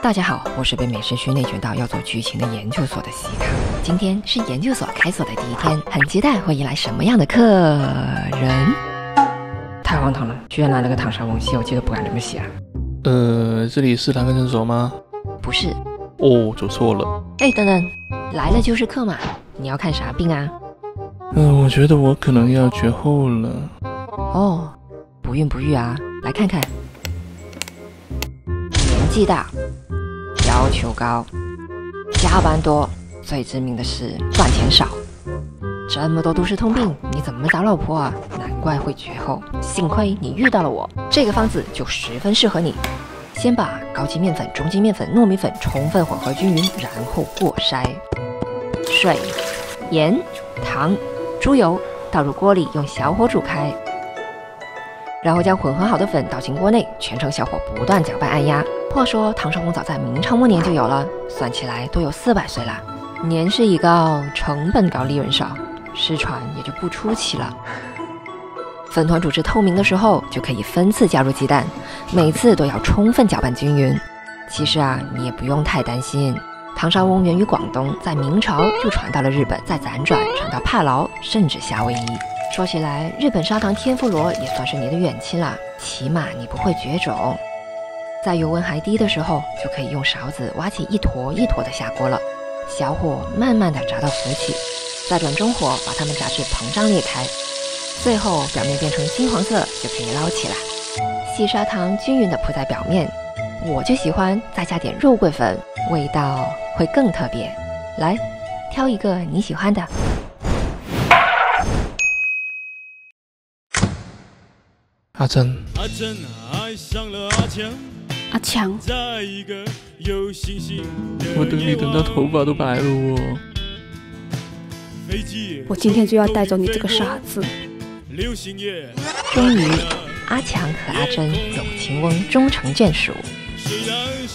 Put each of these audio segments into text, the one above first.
大家好，我是被美食区内卷到要做剧情的研究所的西卡。今天是研究所开锁的第一天，很期待会迎来什么样的客人。太荒唐了，居然来了个躺沙翁，西游记都不敢这么写啊。这里是男科诊所吗？不是。哦，走错了。哎，等等，来了就是客嘛，你要看啥病啊？我觉得我可能要绝后了。哦，不孕不育啊，来看看。年纪大，要求高，加班多，最致命的是赚钱少。这么多都市通病，你怎么找老婆啊？难怪会绝后，幸亏你遇到了我，这个方子就十分适合你。先把高筋面粉、中筋面粉、糯米粉充分混合均匀，然后过筛，水、盐、糖、猪油倒入锅里，用小火煮开，然后将混合好的粉倒进锅内，全程小火不断搅拌按压。话说唐绍公早在明朝末年就有了，算起来都有400岁了。年事已高，成本高，利润少，失传也就不出奇了。粉团煮至透明的时候，就可以分次加入鸡蛋，每次都要充分搅拌均匀。其实啊，你也不用太担心。唐绍翁源于广东，在明朝就传到了日本，再辗转传到帕劳，甚至夏威夷。说起来，日本砂糖天妇罗也算是你的远亲啦，起码你不会绝种。在油温还低的时候，就可以用勺子挖起一坨一坨的下锅了，小火慢慢的炸到浮起，再转中火把它们炸至膨胀裂开，最后表面变成金黄色就可以捞起来。细砂糖均匀的铺在表面，我就喜欢再加点肉桂粉，味道会更特别。来，挑一个你喜欢的。阿珍爱上了阿强，阿强，在一个有星星的我等你等到头发都白了哦。飞机，我今天就要带走你这个傻子。流星夜，终于，阿强和阿珍有情翁终成眷属，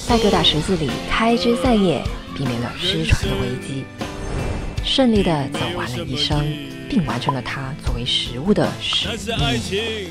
在各大十字里开枝散叶，避免了失传的危机，顺利的走完了一生，并完成了他作为食物的使命。